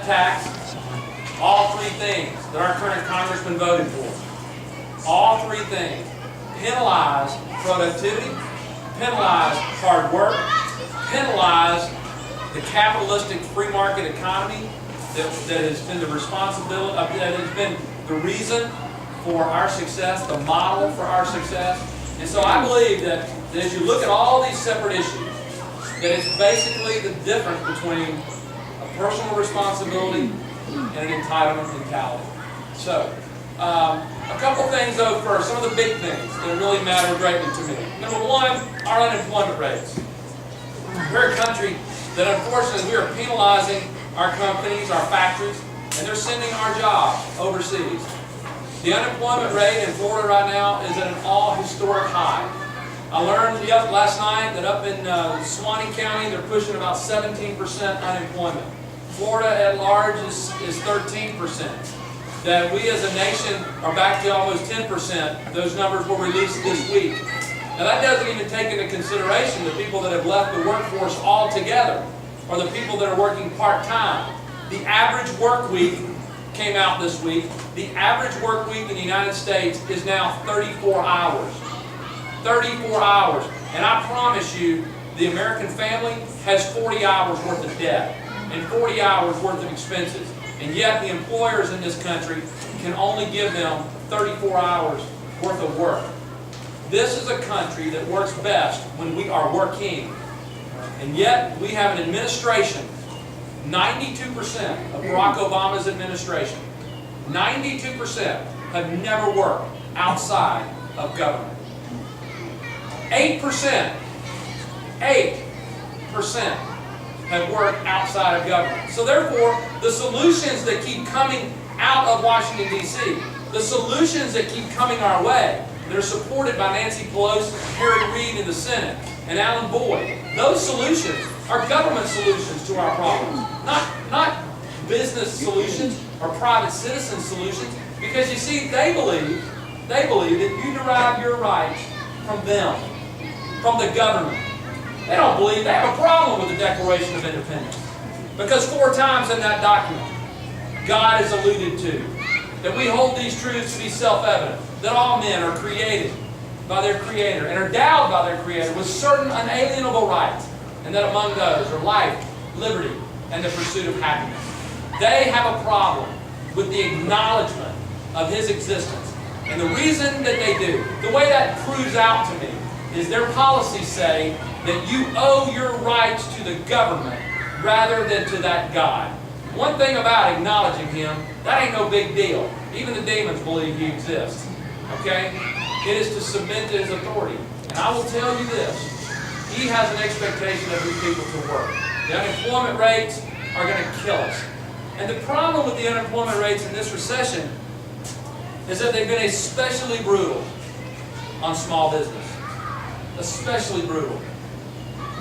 tax, all three things that our current congressman voted for. All three things. Penalize productivity, penalize hard work, penalize the capitalistic free market economy that has been the responsibility, that has been the reason for our success, the model for our success. And so I believe that as you look at all these separate issues, that it's basically the difference between a personal responsibility and an entitlement mentality. So, a couple things though first, some of the big things that really matter greatly to me. Number one, our unemployment rates. We're a country that unfortunately we are penalizing our companies, our factories, and they're sending our jobs overseas. The unemployment rate in Florida right now is at an all-historic high. I learned last night that up in Suwannee County they're pushing about 17% unemployment. Florida at large is 13%. That we as a nation are back to almost 10%. Those numbers were released this week. Now that doesn't even take into consideration the people that have left the workforce altogether, or the people that are working part-time. The average work week came out this week. The average work week in the United States is now 34 hours. 34 hours. And I promise you, the American family has 40 hours worth of debt and 40 hours worth of expenses. And yet the employers in this country can only give them 34 hours worth of work. This is a country that works best when we are working. And yet we have an administration, 92% of Barack Obama's administration, 92% have never worked outside of government. 8% have worked outside of government. So therefore, the solutions that keep coming out of Washington, D.C., the solutions that keep coming our way, that are supported by Nancy Pelosi, Harry Reid in the Senate, and Alan Boyd, those solutions are government solutions to our problems, not business solutions or private citizen solutions, because you see, they believe that you derive your rights from them, from the government. They don't believe, they have a problem with the Declaration of Independence. Because 4 times in that document, God is alluded to that we hold these truths to be self-evident, that all men are created by their Creator and are endowed by their Creator with certain unalienable rights, and that among those are life, liberty, and the pursuit of happiness. They have a problem with the acknowledgement of His existence. And the reason that they do, the way that proves out to me, is their policies say that you owe your rights to the government rather than to that God. One thing about acknowledging Him, that ain't no big deal. Even the demons believe He exists. Okay? It is to submit to His authority. And I will tell you this, He has an expectation of His people to work. The unemployment rates are going to kill us. And the problem with the unemployment rates in this recession is that they've been especially brutal on small business. Especially brutal.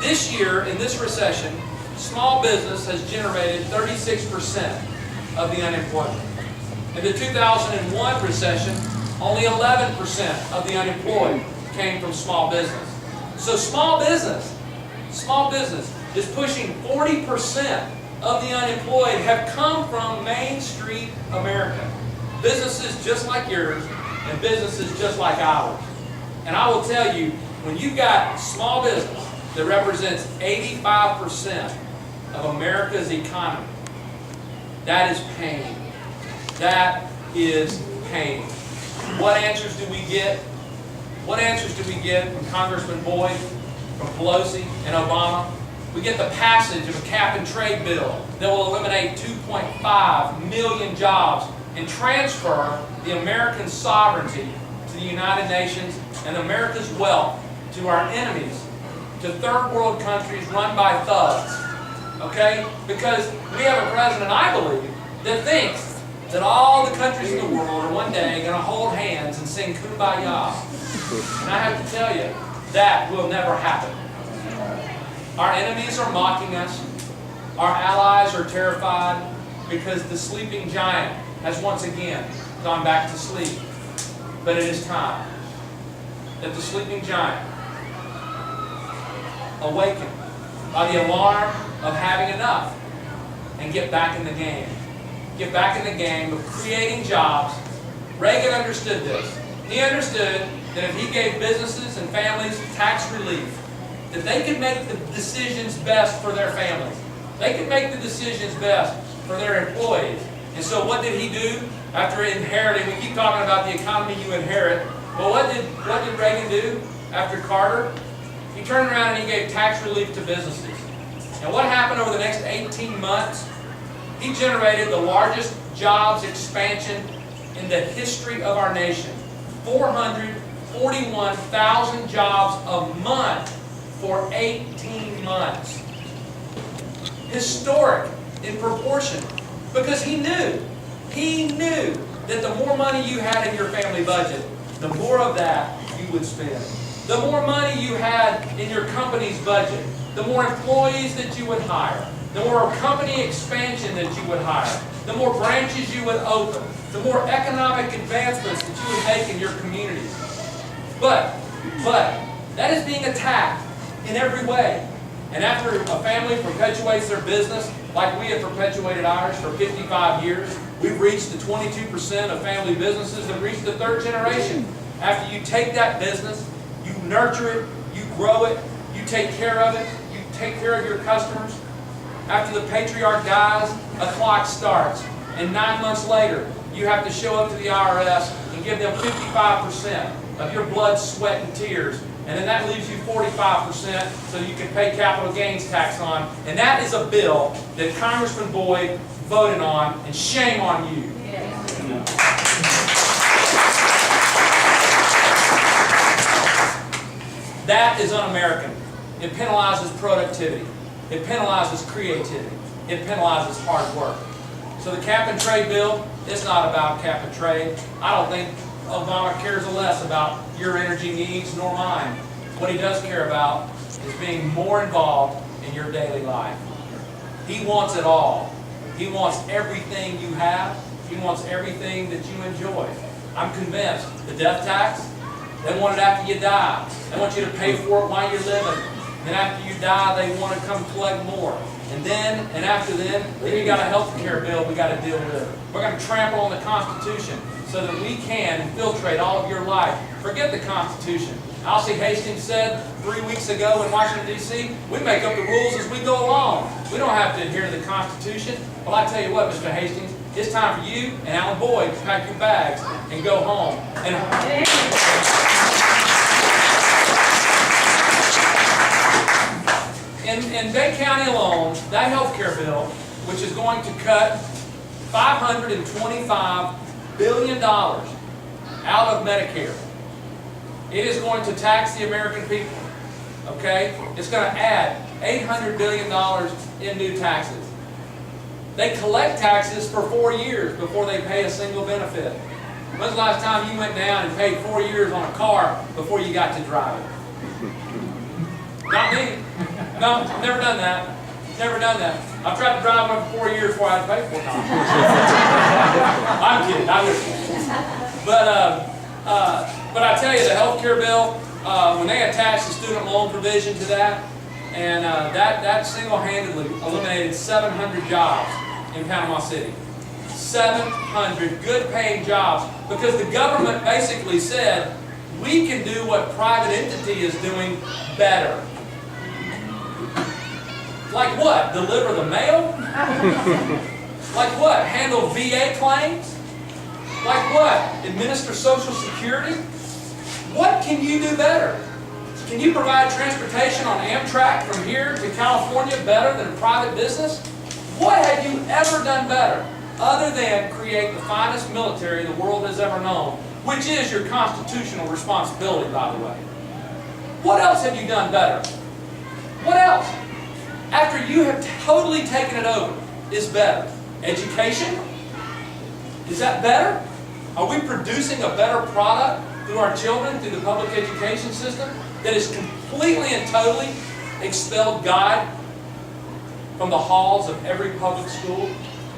This year, in this recession, small business has generated 36% of the unemployment. In the 2001 recession, only 11% of the unemployed came from small business. So small business is pushing 40% of the unemployed have come from Main Street America. Businesses just like yours and businesses just like ours. And I will tell you, when you've got small business that represents 85% of America's economy, that is pain. That is pain. What answers do we get? What answers do we get from Congressman Boyd, from Pelosi, and Obama? We get the passage of a cap-and-trade bill that will eliminate 2.5 million jobs and transfer the American sovereignty to the United Nations and America's wealth to our enemies, to third world countries run by thugs. Okay? Because we have a president, I believe, that thinks that all the countries in the world are one day going to hold hands and sing Kumbaya. And I have to tell you, that will never happen. Our enemies are mocking us. Our allies are terrified because the sleeping giant has once again gone back to sleep. But it is time that the sleeping giant awaken by the alarm of having enough. and get back in the game. Get back in the game of creating jobs. Reagan understood this. He understood that if he gave businesses and families tax relief, that they could make the decisions best for their families. They could make the decisions best for their employees. And so what did he do after inheriting? We keep talking about the economy you inherit. Well, what did Reagan do after Carter? He turned around and he gave tax relief to businesses. And what happened over the next 18 months? He generated the largest jobs expansion in the history of our nation. 441,000 jobs a month for 18 months. Historic in proportion. Because he knew that the more money you had in your family budget, the more of that you would spend. The more money you had in your company's budget, the more employees that you would hire, the more company expansion that you would hire, the more branches you would open, the more economic advancements that you would make in your communities. But that is being attacked in every way. And after a family perpetuates their business, like we have perpetuated ours for 55 years, we've reached the 22% of family businesses that reach the third generation. After you take that business, you nurture it, you grow it, you take care of it, you take care of your customers. After the patriarch dies, a clock starts. And 9 months later, you have to show up to the IRS and give them 55% of your blood, sweat, and tears. And then that leaves you 45% so you can pay capital gains tax on. And that is a bill that Congressman Boyd voted on, and shame on you. That is un-American. It penalizes productivity. It penalizes creativity. It penalizes hard work. So the cap and trade bill, it's not about cap and trade. I don't think Obama cares less about your energy needs nor mine. What he does care about is being more involved in your daily life. He wants it all. He wants everything you have. He wants everything that you enjoy. I'm convinced the death tax, they want it after you die. They want you to pay for it while you're living. Then after you die, they want to come collect more. And after then you got a health care bill we got to deal with. We're going to trample on the Constitution so that we can infiltrate all of your life. Forget the Constitution. Alcee Hastings said 3 weeks ago in Washington, D.C., we make up the rules as we go along. We don't have to adhere to the Constitution. Well, I tell you what, Mr. Hastings, it's time for you and Alan Boyd to pack your bags and go home. In Bay County alone, that health care bill, which is going to cut $525 billion out of Medicare, it is going to tax the American people. Okay? It's going to add $800 billion in new taxes. They collect taxes for 4 years before they pay a single benefit. When's the last time you went down and paid 4 years on a car before you got to drive it? Not me. No, never done that. Never done that. I've tried to drive one for 4 years before I had to pay for it. I'm kidding. I'm just kidding. But I tell you, the health care bill, when they attached the student loan provision to that, and that single-handedly eliminated 700 jobs in Panama City. 700 good-paying jobs, because the government basically said, we can do what private entity is doing better. Like what? Deliver the mail? Like what? Handle VA claims? Like what? Administer Social Security? What can you do better? Can you provide transportation on Amtrak from here to California better than a private business? What have you ever done better other than create the finest military the world has ever known, which is your constitutional responsibility, by the way? What else have you done better? What else? After you have totally taken it over, is better. Education? Is that better? Are we producing a better product through our children, through the public education system, that has completely and totally expelled God from the halls of every public school?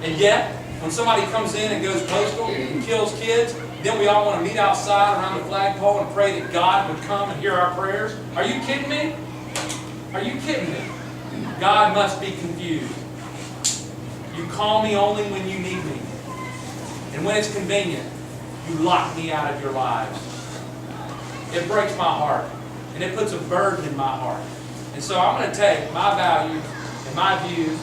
And yet, when somebody comes in and goes postal and kills kids, then we all want to meet outside around the flagpole and pray that God would come and hear our prayers? Are you kidding me? Are you kidding me? God must be confused. You call me only when you need me. And when it's convenient, you lock me out of your lives. It breaks my heart. And it puts a burden in my heart. And so I'm going to take my values and my views